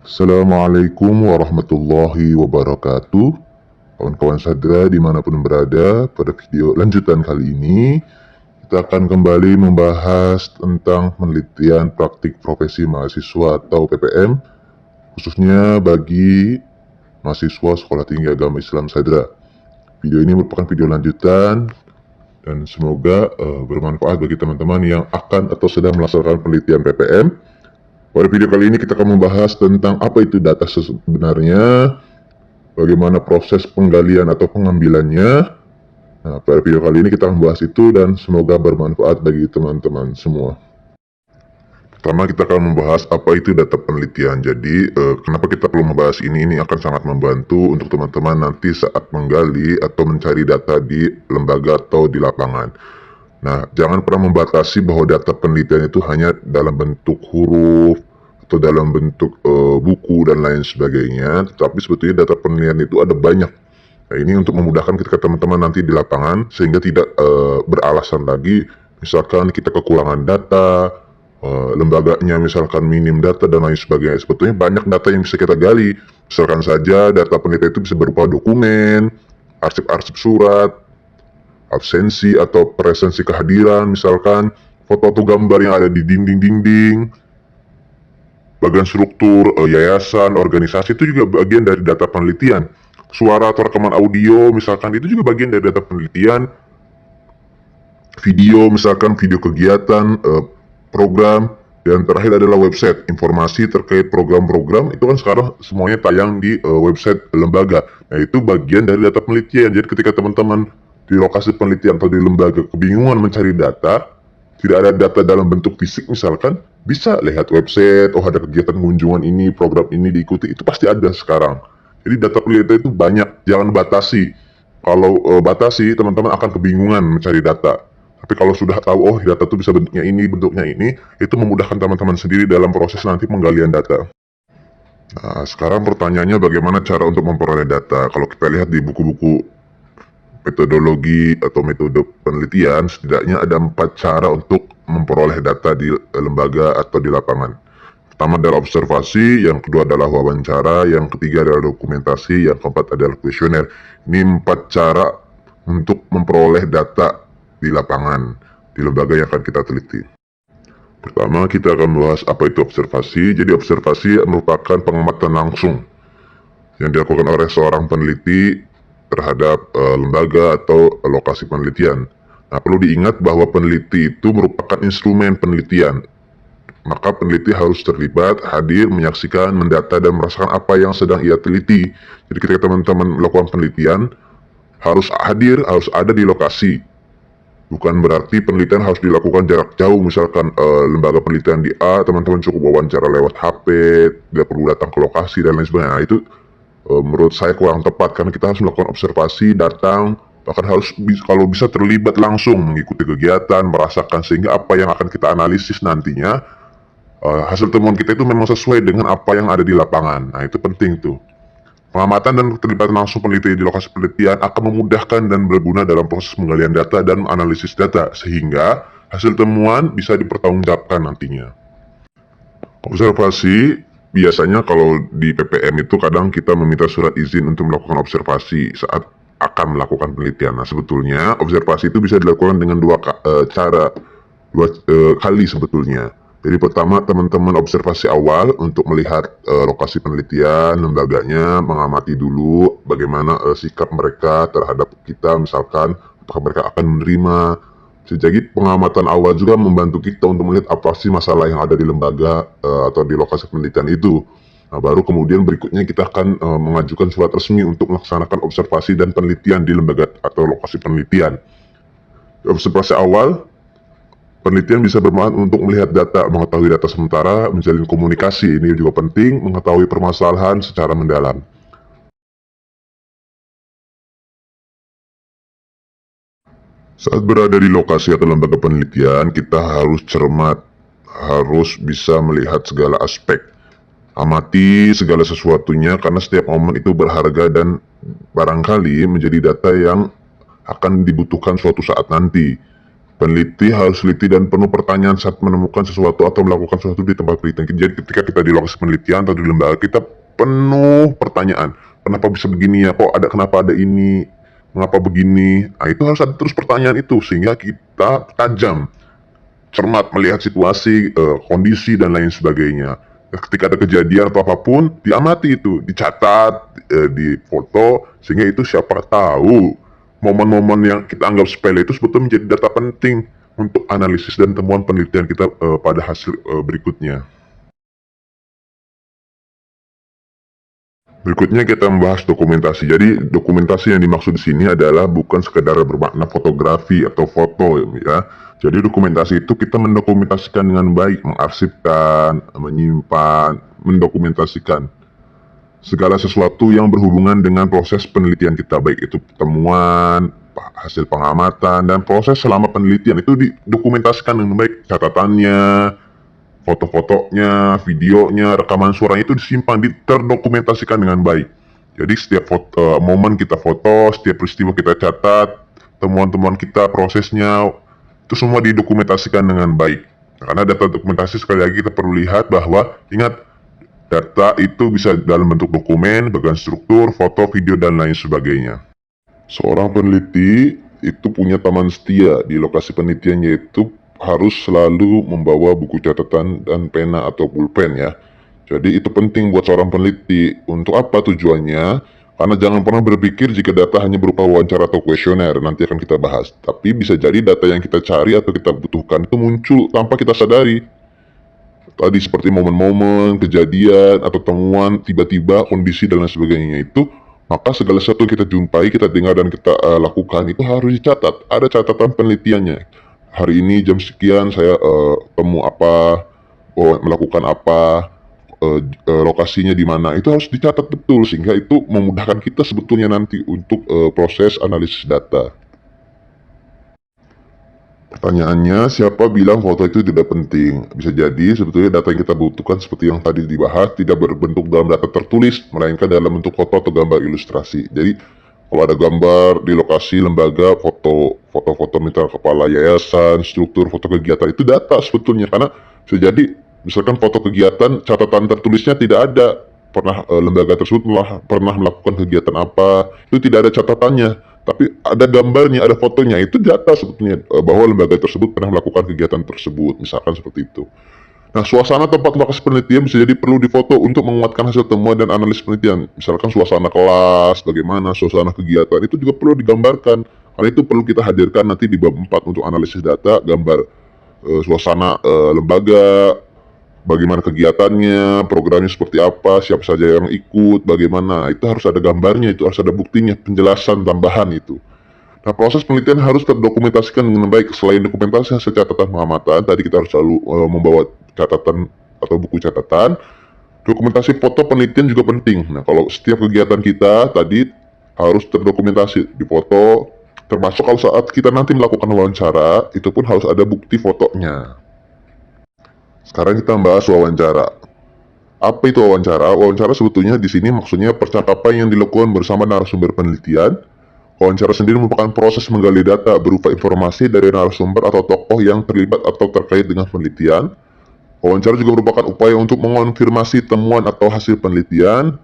Assalamualaikum warahmatullahi wabarakatuh. Kawan-kawan sadra dimanapun berada, pada video lanjutan kali ini kita akan kembali membahas tentang penelitian praktik profesi mahasiswa atau PPM, khususnya bagi mahasiswa Sekolah Tinggi Agama Islam Sadra. Video ini merupakan video lanjutan dan semoga bermanfaat bagi teman-teman yang akan atau sedang melaksanakan penelitian PPM. Pada video kali ini kita akan membahas tentang apa itu data sebenarnya, bagaimana proses penggalian atau pengambilannya. Nah, pada video kali ini kita akan membahas itu dan semoga bermanfaat bagi teman-teman semua. Pertama kita akan membahas apa itu data penelitian. Jadi kenapa kita perlu membahas ini? Ini akan sangat membantu untuk teman-teman nanti saat menggali atau mencari data di lembaga atau di lapangan. Nah, jangan pernah membatasi bahwa data penelitian itu hanya dalam bentuk huruf atau dalam bentuk buku dan lain sebagainya. Tapi sebetulnya data penelitian itu ada banyak. Nah, ini untuk memudahkan ketika teman-teman nanti di lapangan sehingga tidak beralasan lagi. Misalkan kita kekurangan data, lembaganya misalkan minim data dan lain sebagainya. Sebetulnya banyak data yang bisa kita gali. Misalkan saja data penelitian itu bisa berupa dokumen, arsip-arsip surat, absensi atau presensi kehadiran, misalkan foto atau gambar yang ada di dinding-dinding, bagian struktur yayasan, organisasi itu juga bagian dari data penelitian. Suara atau rekaman audio misalkan itu juga bagian dari data penelitian. Video misalkan video kegiatan, program, dan terakhir adalah website. Informasi terkait program-program itu kan sekarang semuanya tayang di website lembaga. Nah, itu bagian dari data penelitian. Jadi ketika teman-teman di lokasi penelitian atau di lembaga kebingungan mencari data, tidak ada data dalam bentuk fisik misalkan, bisa lihat website, oh ada kegiatan kunjungan ini, program ini diikuti, itu pasti ada sekarang. Jadi data penelitian itu banyak, jangan batasi. Kalau batasi, teman-teman akan kebingungan mencari data. Tapi kalau sudah tahu, oh data itu bisa bentuknya ini, itu memudahkan teman-teman sendiri dalam proses nanti penggalian data. Nah, sekarang pertanyaannya bagaimana cara untuk memperoleh data? Kalau kita lihat di buku-buku metodologi atau metode penelitian, setidaknya ada 4 cara untuk memperoleh data di lembaga atau di lapangan. Pertama adalah observasi, yang kedua adalah wawancara, yang ketiga adalah dokumentasi, yang keempat adalah kuesioner. Ini 4 cara untuk memperoleh data di lapangan, di lembaga yang akan kita teliti. Pertama, kita akan membahas apa itu observasi. Jadi observasi merupakan pengamatan langsung yang dilakukan oleh seorang peneliti terhadap lembaga atau lokasi penelitian. Nah, perlu diingat bahwa peneliti itu merupakan instrumen penelitian. Maka peneliti harus terlibat, hadir, menyaksikan, mendata, dan merasakan apa yang sedang ia teliti. Jadi ketika teman-teman melakukan penelitian, harus hadir, harus ada di lokasi. Bukan berarti penelitian harus dilakukan jarak jauh, misalkan lembaga penelitian di A, teman-teman cukup wawancara lewat HP, tidak perlu datang ke lokasi dan lain sebagainya. Nah, itu menurut saya kurang tepat, karena kita harus melakukan observasi, datang, bahkan harus kalau bisa terlibat langsung mengikuti kegiatan, merasakan, sehingga apa yang akan kita analisis nantinya, hasil temuan kita itu memang sesuai dengan apa yang ada di lapangan. Nah, itu penting tuh. Pengamatan dan keterlibatan langsung peneliti di lokasi penelitian akan memudahkan dan berguna dalam proses penggalian data dan analisis data, sehingga hasil temuan bisa dipertanggungjawabkan nantinya. Observasi, biasanya kalau di PPM itu kadang kita meminta surat izin untuk melakukan observasi saat akan melakukan penelitian. Nah, sebetulnya observasi itu bisa dilakukan dengan dua kali sebetulnya. Jadi pertama, teman-teman observasi awal untuk melihat lokasi penelitian, lembaganya, mengamati dulu bagaimana sikap mereka terhadap kita, misalkan apakah mereka akan menerima. Jadi pengamatan awal juga membantu kita untuk melihat apa sih masalah yang ada di lembaga atau di lokasi penelitian itu. Nah, baru kemudian berikutnya kita akan mengajukan surat resmi untuk melaksanakan observasi dan penelitian di lembaga atau lokasi penelitian. Observasi awal, penelitian bisa bermanfaat untuk melihat data, mengetahui data sementara, menjalin komunikasi. Ini juga penting, mengetahui permasalahan secara mendalam. Saat berada di lokasi atau lembaga penelitian, kita harus cermat, harus bisa melihat segala aspek. Amati segala sesuatunya karena setiap momen itu berharga dan barangkali menjadi data yang akan dibutuhkan suatu saat nanti. Peneliti harus teliti dan penuh pertanyaan saat menemukan sesuatu atau melakukan sesuatu di tempat penelitian. Jadi ketika kita di lokasi penelitian atau di lembaga, kita penuh pertanyaan. Kenapa bisa begini ya? Kenapa ada ini? Mengapa begini? Nah, itu harus ada terus pertanyaan itu sehingga kita tajam, cermat melihat situasi, kondisi dan lain sebagainya. Ketika ada kejadian atau apapun, diamati itu, dicatat, difoto, sehingga itu siapa tahu momen-momen yang kita anggap sepele itu sebetulnya menjadi data penting untuk analisis dan temuan penelitian kita pada hasil berikutnya. Berikutnya kita membahas dokumentasi. Jadi dokumentasi yang dimaksud di sini adalah bukan sekedar bermakna fotografi atau foto ya. Jadi dokumentasi itu kita mendokumentasikan dengan baik, mengarsipkan, menyimpan, mendokumentasikan segala sesuatu yang berhubungan dengan proses penelitian kita, baik itu temuan, hasil pengamatan, dan proses selama penelitian itu didokumentasikan dengan baik, catatannya, foto-fotonya, videonya, rekaman suaranya itu disimpan, terdokumentasikan dengan baik. Jadi setiap momen kita foto, setiap peristiwa kita catat, temuan-temuan kita, prosesnya, itu semua didokumentasikan dengan baik. Karena data dokumentasi sekali lagi kita perlu lihat bahwa, ingat, data itu bisa dalam bentuk dokumen, bagian struktur, foto, video, dan lain sebagainya. Seorang peneliti itu punya teman setia di lokasi penelitian, yaitu harus selalu membawa buku catatan dan pena atau pulpen ya. Jadi itu penting buat seorang peneliti. Untuk apa tujuannya? Karena jangan pernah berpikir jika data hanya berupa wawancara atau kuesioner, nanti akan kita bahas. Tapi bisa jadi data yang kita cari atau kita butuhkan itu muncul tanpa kita sadari. Tadi seperti momen-momen, kejadian, atau temuan, tiba-tiba, kondisi, dan lain sebagainya itu, maka segala sesuatu yang kita jumpai, kita dengar, dan kita lakukan itu harus dicatat. Ada catatan penelitiannya. Hari ini jam sekian saya temu apa, melakukan apa, lokasinya di mana, itu harus dicatat betul sehingga itu memudahkan kita sebetulnya nanti untuk proses analisis data. Pertanyaannya, siapa bilang foto itu tidak penting? Bisa jadi sebetulnya data yang kita butuhkan seperti yang tadi dibahas tidak berbentuk dalam data tertulis, melainkan dalam bentuk foto atau gambar ilustrasi. Jadi kalau ada gambar di lokasi lembaga, foto-foto misal kepala yayasan, struktur foto kegiatan, itu data sebetulnya. Karena bisa jadi misalkan foto kegiatan, catatan tertulisnya tidak ada. Lembaga tersebut pernah melakukan kegiatan apa, itu tidak ada catatannya. Tapi ada gambarnya, ada fotonya, itu data sebetulnya bahwa lembaga tersebut pernah melakukan kegiatan tersebut, misalkan seperti itu. Nah, suasana tempat lokasi penelitian bisa jadi perlu difoto untuk menguatkan hasil temuan dan analis penelitian. Misalkan suasana kelas, bagaimana suasana kegiatan, itu juga perlu digambarkan. Karena itu perlu kita hadirkan nanti di bab 4 untuk analisis data, gambar suasana lembaga, bagaimana kegiatannya, programnya seperti apa, siapa saja yang ikut, bagaimana, itu harus ada gambarnya, itu harus ada buktinya, penjelasan tambahan itu. Nah, proses penelitian harus terdokumentasikan dengan baik. Selain dokumentasi hasil catatan pengamatan, tadi kita harus selalu membawa catatan atau buku catatan. Dokumentasi foto penelitian juga penting. Nah, kalau setiap kegiatan kita tadi harus terdokumentasi, difoto, termasuk kalau saat kita nanti melakukan wawancara, itu pun harus ada bukti fotonya. Sekarang kita membahas wawancara. Apa itu wawancara? Wawancara sebetulnya di sini maksudnya percakapan yang dilakukan bersama narasumber penelitian. Wawancara sendiri merupakan proses menggali data berupa informasi dari narasumber atau tokoh yang terlibat atau terkait dengan penelitian. Wawancara juga merupakan upaya untuk mengonfirmasi temuan atau hasil penelitian.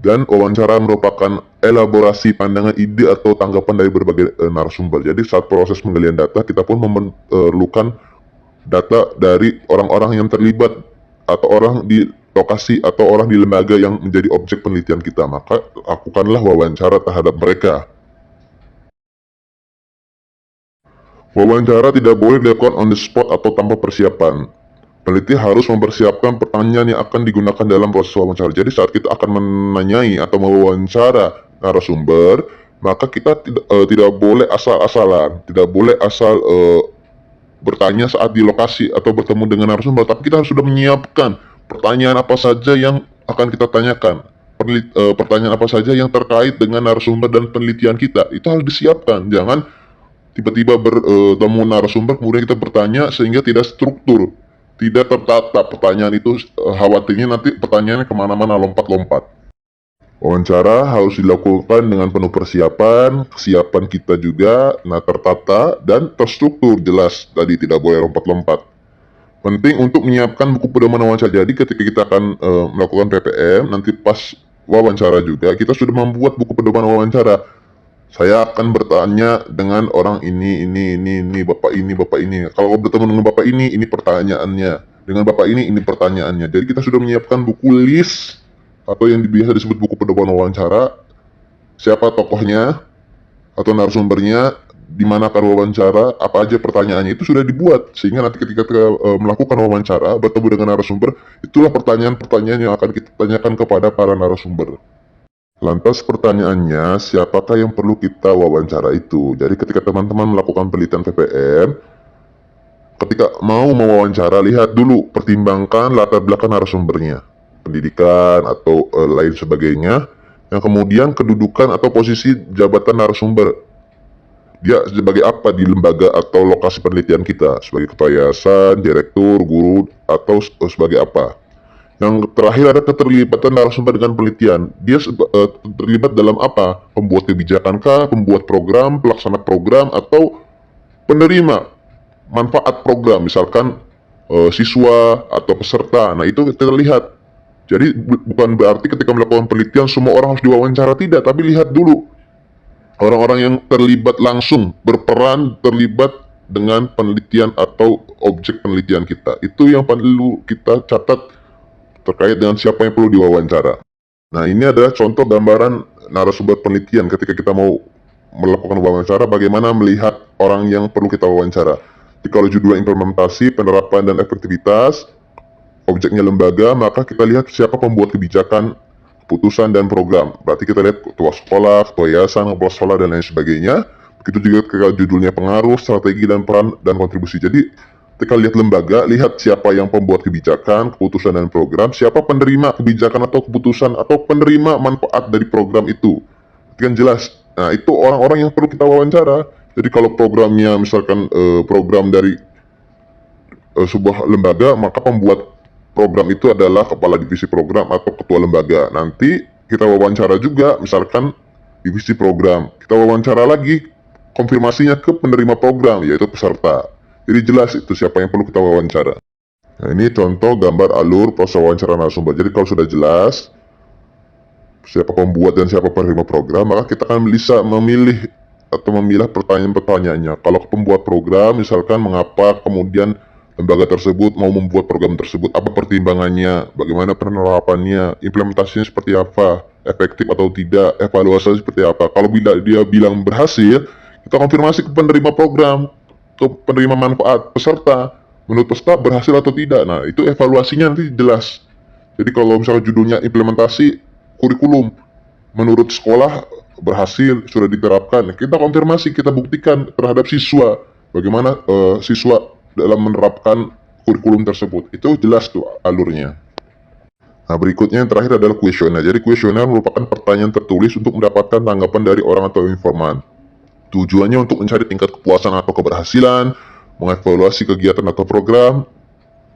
Dan wawancara merupakan elaborasi pandangan, ide, atau tanggapan dari berbagai narasumber. Jadi saat proses penggalian data, kita pun memerlukan data dari orang-orang yang terlibat atau orang di lokasi atau orang di lembaga yang menjadi objek penelitian kita. Maka lakukanlah wawancara terhadap mereka. Wawancara tidak boleh dilakukan on the spot atau tanpa persiapan. Peneliti harus mempersiapkan pertanyaan yang akan digunakan dalam proses wawancara. Jadi saat kita akan menanyai atau mewawancara narasumber, maka kita tidak boleh asal-asalan, tidak boleh asal bertanya saat di lokasi atau bertemu dengan narasumber, tapi kita harus sudah menyiapkan pertanyaan apa saja yang akan kita tanyakan. Pertanyaan apa saja yang terkait dengan narasumber dan penelitian kita, itu harus disiapkan. Jangan tiba-tiba bertemu narasumber kemudian kita bertanya sehingga tidak struktur, tidak tertata pertanyaan itu, khawatirnya nanti pertanyaannya kemana-mana, lompat-lompat. Wawancara harus dilakukan dengan penuh persiapan, kesiapan kita juga, tertata, dan terstruktur jelas, tadi tidak boleh lompat-lompat. Penting untuk menyiapkan buku pedoman wawancara. Jadi ketika kita akan melakukan PPM, nanti pas wawancara juga, kita sudah membuat buku pedoman wawancara. Saya akan bertanya dengan orang ini, bapak ini. Kalau bertemu dengan bapak ini pertanyaannya. Dengan bapak ini pertanyaannya. Jadi kita sudah menyiapkan buku list atau yang biasa disebut buku pedoman wawancara. Siapa tokohnya atau narasumbernya, di mana akan wawancara, apa aja pertanyaannya itu sudah dibuat. Sehingga nanti ketika kita melakukan wawancara, bertemu dengan narasumber, itulah pertanyaan-pertanyaan yang akan kita tanyakan kepada para narasumber. Lantas pertanyaannya, siapakah yang perlu kita wawancara itu? Jadi ketika teman-teman melakukan penelitian PPM, ketika mau mewawancara, lihat dulu, pertimbangkan latar belakang narasumbernya, pendidikan atau lain sebagainya, yang kemudian kedudukan atau posisi jabatan narasumber. Dia sebagai apa di lembaga atau lokasi penelitian kita, sebagai ketua yayasan, direktur, guru, atau sebagai apa. Yang terakhir ada keterlibatan narasumber dengan penelitian. Dia terlibat dalam apa? Pembuat kebijakan kah, pembuat program, pelaksana program, atau penerima manfaat program, misalkan siswa atau peserta. Nah itu terlihat. Jadi bukan berarti ketika melakukan penelitian semua orang harus diwawancara, tidak. Tapi lihat dulu orang-orang yang terlibat langsung, berperan terlibat dengan penelitian atau objek penelitian kita. Itu yang perlu kita catat terkait dengan siapa yang perlu diwawancara. Nah, ini adalah contoh gambaran narasumber penelitian ketika kita mau melakukan wawancara, bagaimana melihat orang yang perlu kita wawancara. Jadi kalau judulnya implementasi, penerapan, dan efektivitas, objeknya lembaga, maka kita lihat siapa pembuat kebijakan, keputusan, dan program. Berarti kita lihat ketua sekolah, ketua yayasan, kepala sekolah, dan lain sebagainya. Begitu juga ketika judulnya pengaruh, strategi, dan peran, dan kontribusi. Jadi ketika lihat lembaga, lihat siapa yang pembuat kebijakan, keputusan, dan program, siapa penerima kebijakan atau keputusan, atau penerima manfaat dari program itu. Itu kan jelas. Nah, itu orang-orang yang perlu kita wawancara. Jadi kalau programnya misalkan program dari sebuah lembaga, maka pembuat program itu adalah kepala divisi program atau ketua lembaga. Nanti kita wawancara juga, misalkan divisi program. Kita wawancara lagi, konfirmasinya ke penerima program, yaitu peserta. Jadi jelas itu siapa yang perlu kita wawancara. Nah, ini contoh gambar alur proses wawancara narasumber. Jadi kalau sudah jelas siapa pembuat dan siapa penerima program, maka kita akan bisa memilih atau memilah pertanyaan-pertanyaannya. Kalau pembuat program, misalkan mengapa kemudian lembaga tersebut mau membuat program tersebut, apa pertimbangannya, bagaimana penerapannya, implementasinya seperti apa, efektif atau tidak, evaluasi seperti apa. Kalau dia bilang berhasil, kita konfirmasi ke penerima program, ke penerima manfaat, peserta. Menurut peserta berhasil atau tidak. Nah, itu evaluasinya nanti jelas. Jadi kalau misalnya judulnya implementasi kurikulum, menurut sekolah berhasil, sudah diterapkan. Kita konfirmasi, kita buktikan terhadap siswa. Bagaimana siswa dalam menerapkan kurikulum tersebut. Itu jelas tuh alurnya. Nah, berikutnya yang terakhir adalah kuesioner. Jadi kuesioner merupakan pertanyaan tertulis untuk mendapatkan tanggapan dari orang atau informan. Tujuannya untuk mencari tingkat kepuasan atau keberhasilan, mengevaluasi kegiatan atau program,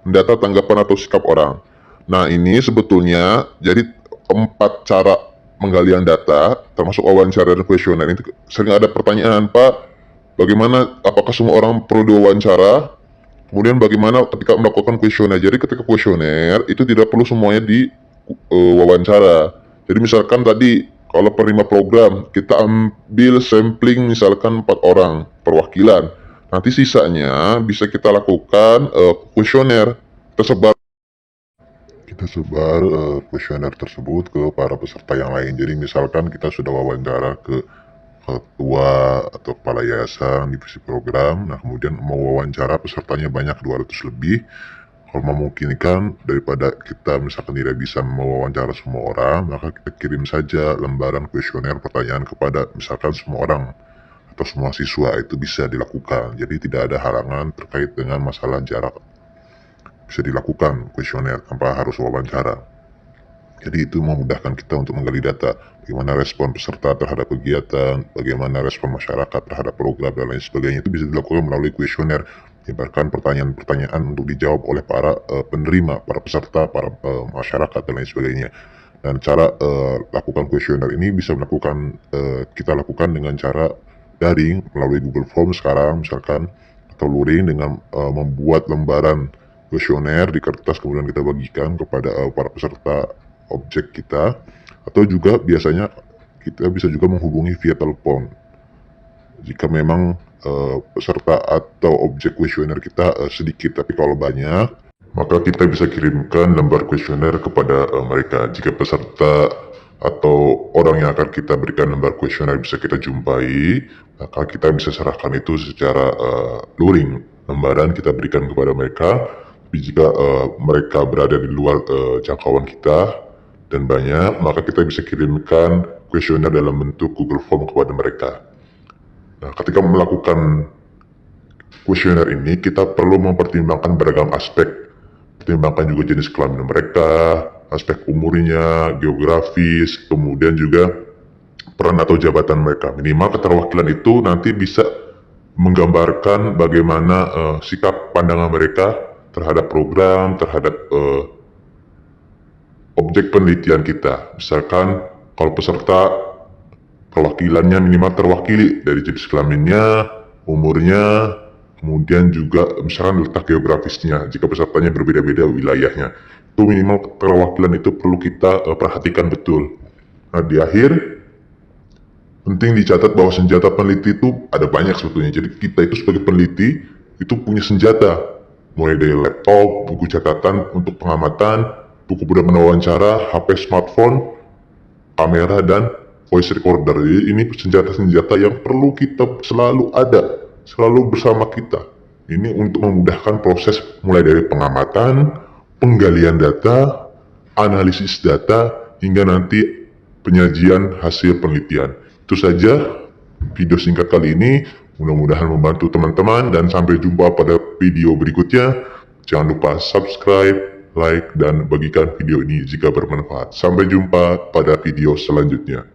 mendata tanggapan atau sikap orang. Nah, ini sebetulnya jadi 4 cara penggalian data, termasuk wawancara dan kuesioner. Ini sering ada pertanyaan, Pak, bagaimana, apakah semua orang perlu diwawancara? Kemudian bagaimana ketika melakukan kuesioner? Jadi ketika kuesioner itu tidak perlu semuanya di wawancara. Jadi misalkan tadi kalau penerima program kita ambil sampling misalkan 4 orang perwakilan. Nanti sisanya bisa kita lakukan kuesioner. Kita sebar kuesioner tersebut ke para peserta yang lain. Jadi misalkan kita sudah wawancara ke ketua atau kepala yayasan divisi program, nah kemudian mau wawancara pesertanya banyak 200 lebih. Kalau memungkinkan, daripada kita misalkan tidak bisa mewawancara semua orang, maka kita kirim saja lembaran kuesioner pertanyaan kepada misalkan semua orang atau semua siswa. Itu bisa dilakukan. Jadi tidak ada halangan terkait dengan masalah jarak. Bisa dilakukan kuesioner tanpa harus wawancara. Jadi itu memudahkan kita untuk menggali data, bagaimana respon peserta terhadap kegiatan, bagaimana respon masyarakat terhadap program, dan lain sebagainya. Itu bisa dilakukan melalui kuesioner, menyebarkan pertanyaan-pertanyaan untuk dijawab oleh para penerima, para peserta, para masyarakat, dan lain sebagainya. Dan cara lakukan kuesioner ini bisa kita lakukan dengan cara daring melalui Google Form sekarang misalkan, atau luring dengan membuat lembaran kuesioner di kertas kemudian kita bagikan kepada para peserta objek kita, atau juga biasanya kita bisa juga menghubungi via telepon jika memang peserta atau objek kuesioner kita sedikit. Tapi kalau banyak, maka kita bisa kirimkan lembar kuesioner kepada mereka. Jika peserta atau orang yang akan kita berikan lembar kuesioner bisa kita jumpai, maka kita bisa serahkan itu secara luring. Lembaran kita berikan kepada mereka. Tapi jika mereka berada di luar jangkauan kita dan banyak, maka kita bisa kirimkan kuesioner dalam bentuk Google Form kepada mereka. Nah, ketika melakukan kuesioner ini, kita perlu mempertimbangkan beragam aspek. Pertimbangkan juga jenis kelamin mereka, aspek umurnya, geografis, kemudian juga peran atau jabatan mereka. Minimal keterwakilan itu nanti bisa menggambarkan bagaimana sikap pandangan mereka terhadap program, terhadap objek penelitian kita. Misalkan kalau peserta perwakilannya minimal terwakili dari jenis kelaminnya, umurnya, kemudian juga misalkan letak geografisnya jika pesertanya berbeda-beda wilayahnya. Itu minimal keterwakilan itu perlu kita perhatikan betul. Nah, di akhir penting dicatat bahwa senjata peneliti itu ada banyak sebetulnya. Jadi kita itu sebagai peneliti itu punya senjata, mulai dari laptop, buku catatan untuk pengamatan, buku pendamping wawancara, HP smartphone, kamera, dan voice recorder. Jadi ini senjata-senjata yang perlu kita selalu ada, selalu bersama kita. Ini untuk memudahkan proses mulai dari pengamatan, penggalian data, analisis data, hingga nanti penyajian hasil penelitian. Itu saja video singkat kali ini. Mudah-mudahan membantu teman-teman dan sampai jumpa pada video berikutnya. Jangan lupa subscribe, like, dan bagikan video ini jika bermanfaat. Sampai jumpa pada video selanjutnya.